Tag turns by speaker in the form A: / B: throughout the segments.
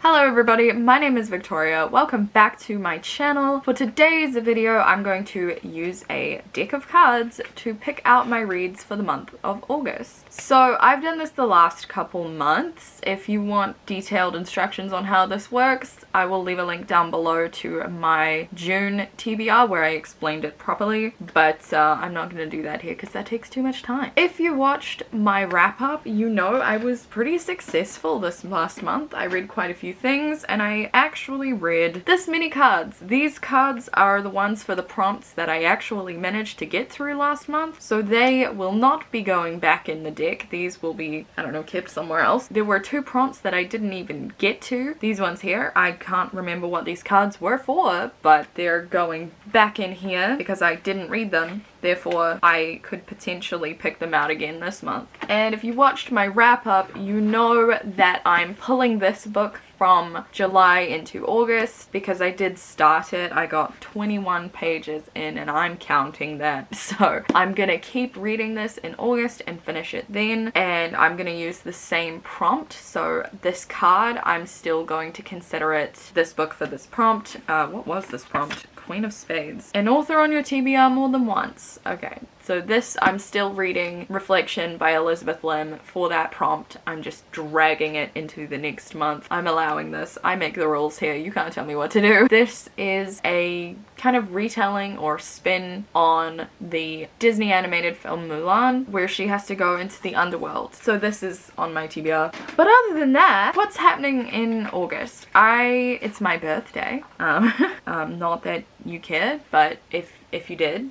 A: Hello everybody, my name is Victoria. Welcome back to my channel. For today's video, I'm going to use a deck of cards to pick out my reads for the month of August. So I've done this the last couple months. If you want detailed instructions on how this works, I will leave a link down below to my June TBR where I explained it properly, but I'm not going to do that here because that takes too much time. If you watched my wrap up, you know I was pretty successful this last month. I read quite a few things and I actually read this many cards. These cards are the ones for the prompts that I actually managed to get through last month, so they will not be going back in the deck. These will be, I don't know, kept somewhere else. There were two prompts that I didn't even get to. These ones here, I can't remember what these cards were for, but they're going back in here because I didn't read them. Therefore, I could potentially pick them out again this month. And if you watched my wrap up, you know that I'm pulling this book from July into August because I did start it. I got 21 pages in and I'm counting that. So I'm gonna keep reading this in August and finish it then. And I'm gonna use the same prompt. So this card, I'm still going to consider it this book for this prompt. What was this prompt? Queen of Spades. An author on your TBR more than once. Okay, so this, I'm still reading Reflection by Elizabeth Lim for that prompt. I'm just dragging it into the next month. I'm allowing this. I make the rules here. You can't tell me what to do. This is a kind of retelling or spin on the Disney animated film Mulan, where she has to go into the underworld. So this is on my TBR. But other than that, what's happening in August? It's my birthday. Not that you cared, but if you did,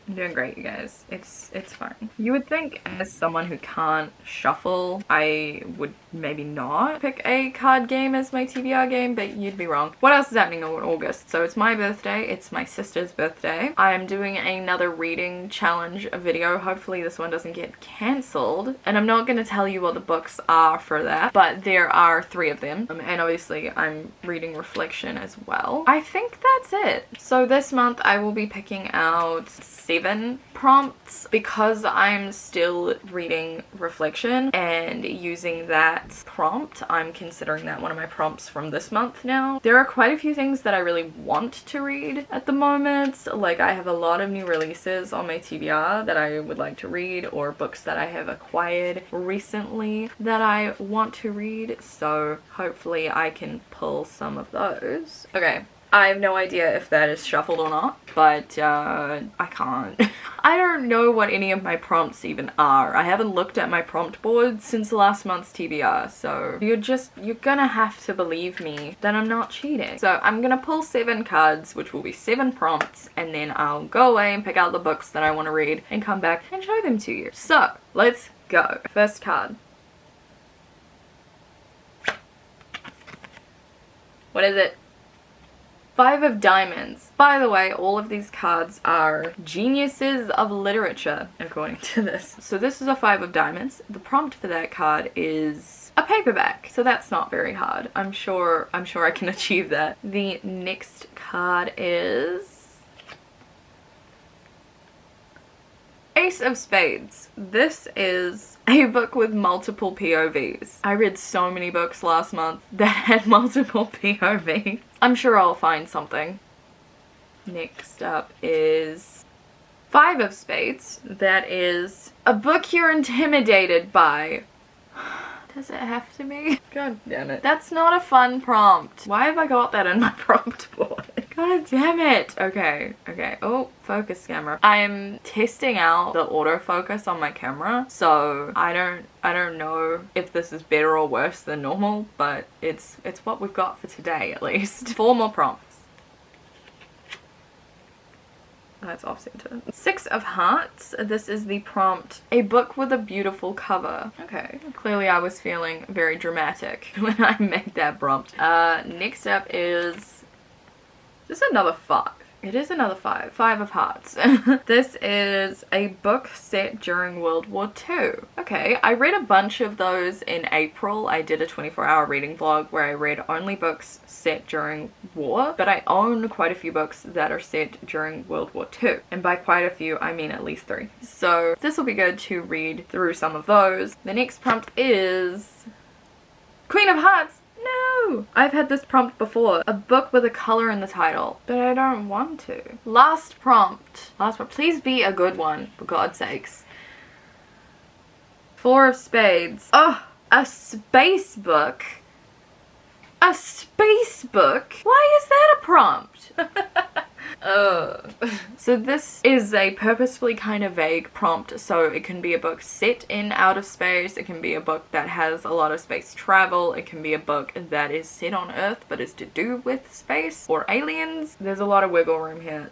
A: I'm doing great, you guys. It's fine. You would think as someone who can't shuffle, I would maybe not pick a card game as my TBR game, but you'd be wrong. What else is happening in August? So it's my birthday, it's my sister's birthday. I am doing another reading challenge video. Hopefully this one doesn't get cancelled. And I'm not going to tell you what the books are for that, but there are 3 of them. And obviously I'm reading Reflection as well. I think that's it. So this month I will be picking out 7 prompts because I'm still reading Reflection and using that prompt. I'm considering that one of my prompts from this month now. There are quite a few things that I really want to read at the moment. Like I have a lot of new releases on my TBR that I would like to read, or books that I have acquired recently that I want to read, so hopefully I can pull some of those. Okay. I have no idea if that is shuffled or not, but I can't. I don't know what any of my prompts even are. I haven't looked at my prompt board since last month's TBR, so you're gonna have to believe me that I'm not cheating. So I'm gonna pull 7 cards, which will be 7 prompts, and then I'll go away and pick out the books that I want to read and come back and show them to you. So let's go. First card. What is it? 5 of Diamonds. By the way, all of these cards are geniuses of literature, according to this. So this is a 5 of Diamonds. The prompt for that card is a paperback, so that's not very hard. I'm sure I can achieve that. The next card is Ace of Spades. This is a book with multiple POVs. I read so many books last month that had multiple POVs. I'm sure I'll find something. Next up is 5 of Spades. That is a book you're intimidated by. Does it have to be? God damn it. That's not a fun prompt. Why have I got that in my prompt board? God damn it. Okay. Oh, focus camera. I'm testing out the autofocus on my camera, so I don't know if this is better or worse than normal, but it's what we've got for today at least. 4 more prompts. That's off center. 6 of Hearts. This is the prompt. A book with a beautiful cover. Okay. Clearly I was feeling very dramatic when I made that prompt. Next up is this is another 5. It is another 5. 5 of Hearts. This is a book set during World War II. Okay, I read a bunch of those in April. I did a 24-hour reading vlog where I read only books set during war, but I own quite a few books that are set during World War II. And by quite a few, I mean at least 3. So this will be good to read through some of those. The next prompt is Queen of Hearts. No! I've had this prompt before. A book with a color in the title, but I don't want to. Last prompt. Please be a good one, for God's sakes. 4 of Spades. Oh, a space book. A space book? Why is that a prompt? So this is a purposefully kind of vague prompt, so it can be a book set in outer space, it can be a book that has a lot of space travel, it can be a book that is set on Earth but is to do with space or aliens. There's a lot of wiggle room here.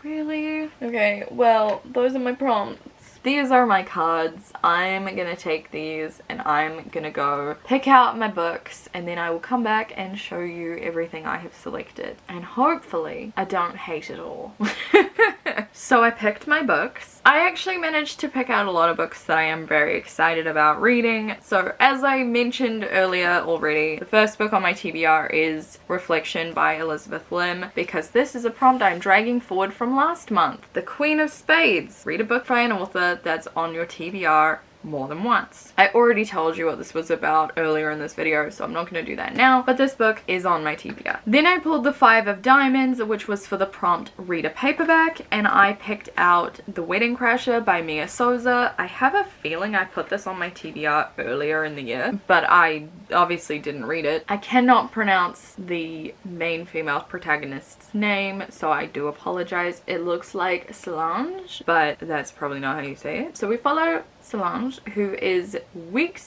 A: Really? Okay, well, those are my prompts. These are my cards. I'm gonna take these and I'm gonna go pick out my books, and then I will come back and show you everything I have selected. And hopefully I don't hate it all. So I picked my books. I actually managed to pick out a lot of books that I am very excited about reading. So as I mentioned earlier already, the first book on my TBR is Reflection by Elizabeth Lim, because this is a prompt I'm dragging forward from last month. The Queen of Spades. Read a book by an author that's on your TBR more than once. I already told you what this was about earlier in this video, so I'm not going to do that now, but this book is on my TBR. Then I pulled the 5 of Diamonds, which was for the prompt read a paperback, and I picked out The Wedding Crasher by Mia Souza. I have a feeling I put this on my TBR earlier in the year, but I obviously didn't read it. I cannot pronounce the main female protagonist's name, so I do apologize. It looks like Solange, but that's probably not how you say it. So we follow Solange, who is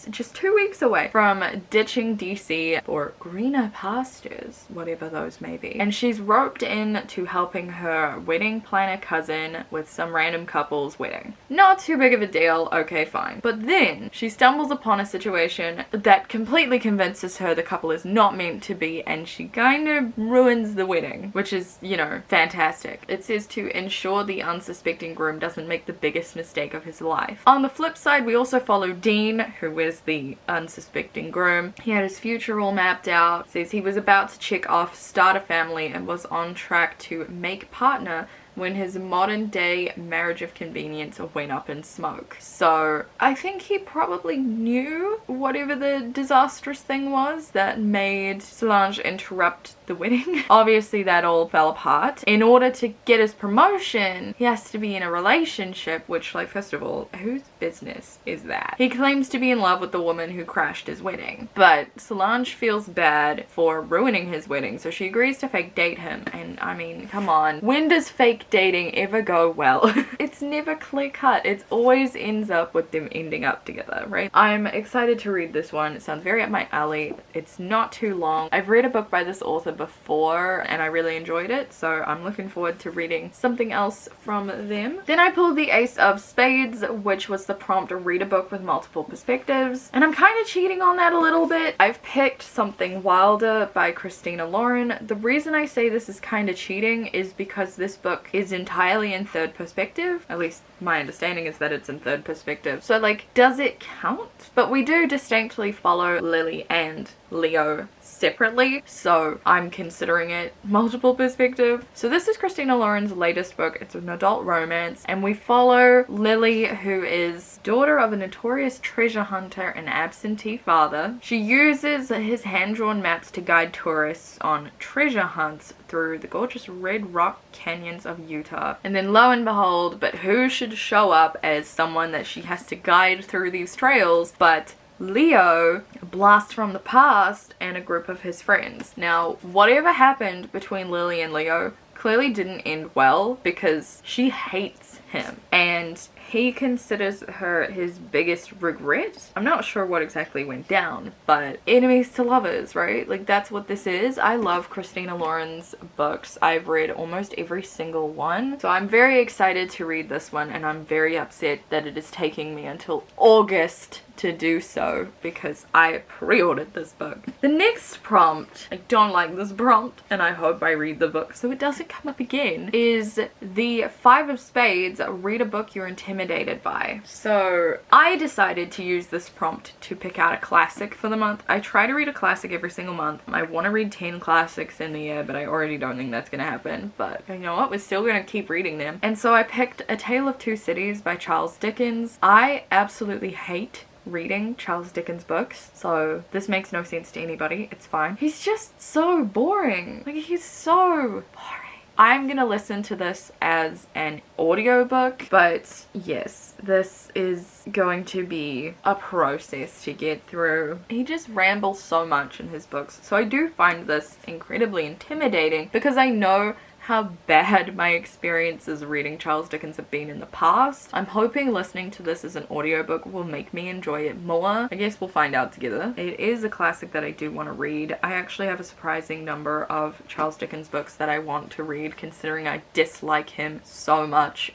A: just 2 weeks away from ditching DC for greener pastures, whatever those may be. And she's roped in to helping her wedding planner cousin with some random couple's wedding. Not too big of a deal, okay, fine. But then she stumbles upon a situation that completely convinces her the couple is not meant to be, and she kind of ruins the wedding, which is, you know, fantastic. It says to ensure the unsuspecting groom doesn't make the biggest mistake of his life. On the flip side, we also follow Dean, who is the unsuspecting groom. He had his future all mapped out. Says he was about to check off start a family and was on track to make partner when his modern day marriage of convenience went up in smoke. So I think he probably knew whatever the disastrous thing was that made Solange interrupt the wedding. Obviously that all fell apart. In order to get his promotion, he has to be in a relationship, which, like, first of all, whose business is that? He claims to be in love with the woman who crashed his wedding, but Solange feels bad for ruining his wedding, so she agrees to fake date him. And I mean, come on, when does fake dating ever go well? It's never clear cut. It always ends up with them ending up together, right? I'm excited to read this one. It sounds very up my alley. It's not too long. I've read a book by this author before and I really enjoyed it, so I'm looking forward to reading something else from them. Then I pulled the Ace of Spades, which was the prompt read a book with multiple perspectives, and I'm kind of cheating on that a little bit. I've picked Something Wilder by Christina Lauren. The reason I say this is kind of cheating is because this book is entirely in third perspective. At least my understanding is that it's in third perspective. So, like, does it count? But we do distinctly follow Lily and Leo separately, so I'm considering it multiple perspective. So this is Christina Lauren's latest book. It's an adult romance, and we follow Lily, who is daughter of a notorious treasure hunter and absentee father. She uses his hand-drawn maps to guide tourists on treasure hunts through the gorgeous red rock canyons of Utah. And then lo and behold, but who should show up as someone that she has to guide through these trails but Leo, a blast from the past, and a group of his friends. Now, whatever happened between Lily and Leo clearly didn't end well, because she hates him and he considers her his biggest regret. I'm not sure what exactly went down, but enemies to lovers, right? Like, that's what this is. I love Christina Lauren's books. I've read almost every single one, so I'm very excited to read this one, and I'm very upset that it is taking me until August to do so, because I pre-ordered this book. The next prompt, I don't like this prompt, and I hope I read the book so it doesn't come up again, is the 5 of Spades, read a book you're intimidated by. So I decided to use this prompt to pick out a classic for the month. I try to read a classic every single month. I want to read 10 classics in the year, but I already don't think that's gonna happen. But you know what, we're still gonna keep reading them. And so I picked A Tale of Two Cities by Charles Dickens. I absolutely hate reading Charles Dickens books, so this makes no sense to anybody. It's fine. He's just so boring. Like, he's so boring. I'm gonna listen to this as an audiobook, but yes, this is going to be a process to get through. He just rambles so much in his books, so I do find this incredibly intimidating because I know how bad my experiences reading Charles Dickens have been in the past. I'm hoping listening to this as an audiobook will make me enjoy it more. I guess we'll find out together. It is a classic that I do want to read. I actually have a surprising number of Charles Dickens books that I want to read, considering I dislike him so much.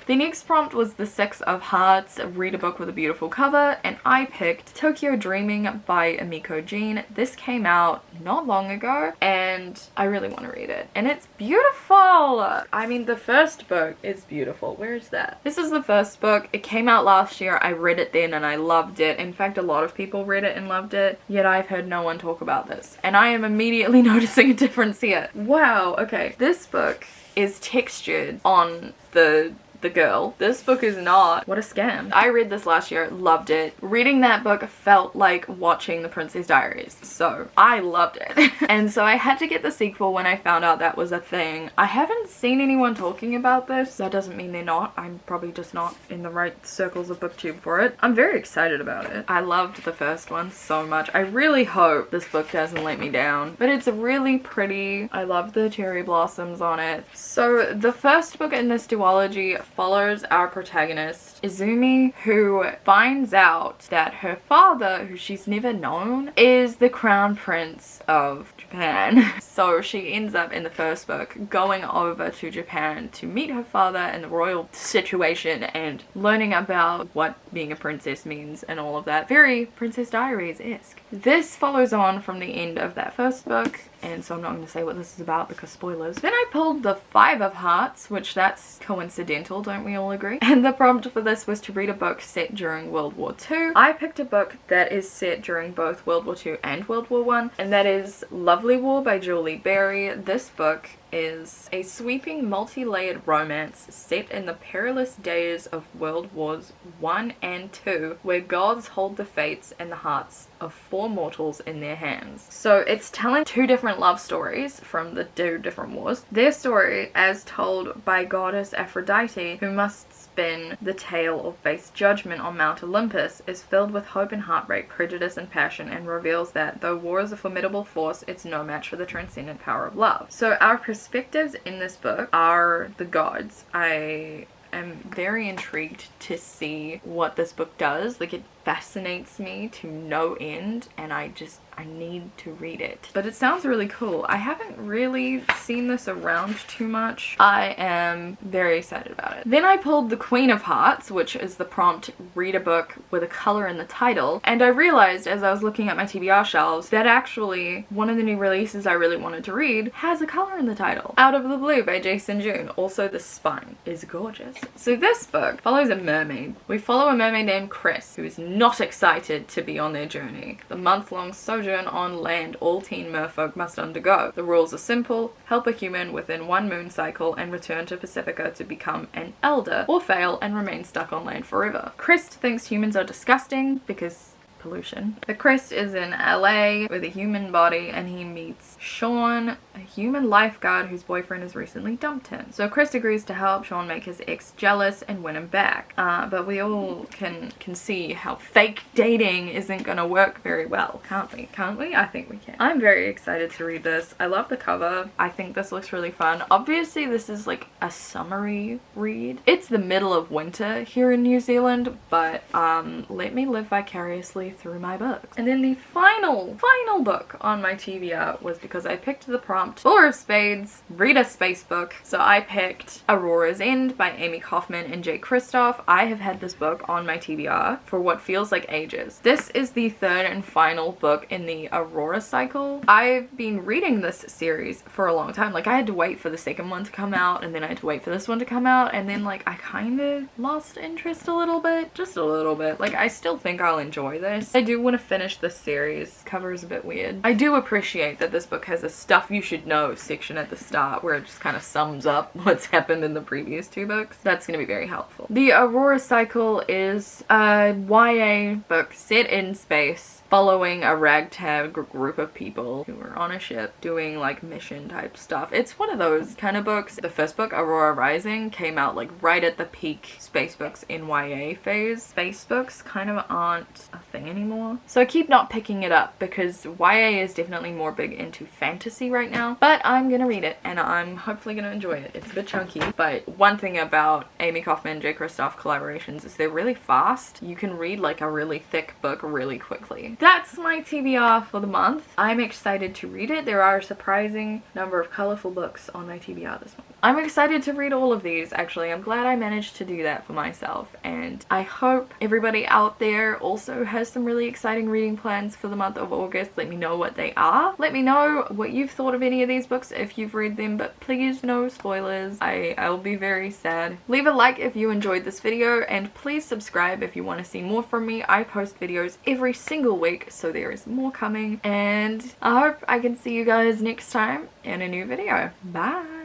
A: The next prompt was The Six of Hearts, read a book with a beautiful cover, and I picked Tokyo Dreaming by Emiko Jean. This came out not long ago, and I really want to read it. And it's beautiful! I mean, the first book is beautiful. Where is that? This is the first book. It came out last year. I read it then and I loved it. In fact, a lot of people read it and loved it, yet I've heard no one talk about this. And I am immediately noticing a difference here. Wow, okay. This book is textured on the girl. This book is not. What a scam. I read this last year, loved it. Reading that book felt like watching The Princess Diaries, so I loved it. And so I had to get the sequel when I found out that was a thing. I haven't seen anyone talking about this. That doesn't mean they're not. I'm probably just not in the right circles of booktube for it. I'm very excited about it. I loved the first one so much. I really hope this book doesn't let me down, but it's really pretty. I love the cherry blossoms on it. So the first book in this duology follows our protagonist, Izumi, who finds out that her father, who she's never known, is the crown prince of Japan. So she ends up in the first book going over to Japan to meet her father and the royal situation and learning about what being a princess means and all of that. Very Princess Diaries-esque. This follows on from the end of that first book, and so I'm not going to say what this is about because spoilers. Then I pulled the Five of Hearts, which that's coincidental, don't we all agree? And the prompt for this was to read a book set during World War II. I picked a book that is set during both World War II and World War I, and that is Lovely War by Julie Berry. This book is a sweeping multi-layered romance set in the perilous days of World Wars I and II, where gods hold the fates and the hearts of four mortals in their hands. So it's telling two different love stories from the two different wars. Their story, as told by goddess Aphrodite, who must spin the tale of base judgment on Mount Olympus, is filled with hope and heartbreak, prejudice and passion, and reveals that though war is a formidable force, it's no match for the transcendent power of love. So our perspectives in this book are the gods. I am very intrigued to see what this book does. Like, it fascinates me to no end, and I need to read it. But it sounds really cool. I haven't really seen this around too much. I am very excited about it. Then I pulled the Queen of Hearts, which is the prompt, read a book with a color in the title, and I realized as I was looking at my TBR shelves that actually one of the new releases I really wanted to read has a color in the title. Out of the Blue by Jason June. Also, the spine is gorgeous. So this book follows a mermaid. We follow a mermaid named Chris, who is not excited to be on their journey. The month-long sojourn on land all teen merfolk must undergo. The rules are simple: help a human within one moon cycle and return to Pacifica to become an elder, or fail and remain stuck on land forever. Chris thinks humans are disgusting because pollution. But Chris is in LA with a human body, and he meets Sean, a human lifeguard whose boyfriend has recently dumped him. So Chris agrees to help Sean make his ex jealous and win him back. But we all can see how fake dating isn't gonna work very well, can't we? Can't we? I think we can. I'm very excited to read this. I love the cover. I think this looks really fun. Obviously this is like a summery read. It's the middle of winter here in New Zealand, but let me live vicariously through my books. And then the final book on my TBR was, because I picked the prompt, Four of Spades, read a space book. So I picked Aurora's End by Amy Kaufman and Jay Kristoff. I have had this book on my TBR for what feels like ages. This is the third and final book in the Aurora cycle. I've been reading this series for a long time. Like, I had to wait for the second one to come out, and then I had to wait for this one to come out, and then like I kind of lost interest a little bit. Just a little bit. Like, I still think I'll enjoy this. I do want to finish this series. Cover is a bit weird. I do appreciate that this book has a stuff you should know section at the start where it just kind of sums up what's happened in the previous 2 books. That's going to be very helpful. The Aurora Cycle is a YA book set in space, following a ragtag group of people who are on a ship doing like mission type stuff. It's one of those kind of books. The first book, Aurora Rising, came out like right at the peak space books in YA phase. Space books kind of aren't a thing anymore, so I keep not picking it up because YA is definitely more big into fantasy right now. But I'm gonna read it and I'm hopefully gonna enjoy it. It's a bit chunky, but one thing about Amy Kaufman, J. Kristoff collaborations is they're really fast. You can read like a really thick book really quickly. That's my TBR for the month. I'm excited to read it. There are a surprising number of colorful books on my TBR this month. I'm excited to read all of these, actually. I'm glad I managed to do that for myself, and I hope everybody out there also has some really exciting reading plans for the month of August. Let me know what they are. Let me know what you've thought of any of these books if you've read them, but please no spoilers. I'll be very sad. Leave a like if you enjoyed this video, and please subscribe if you want to see more from me. I post videos every single week, so there is more coming, and I hope I can see you guys next time in a new video. Bye!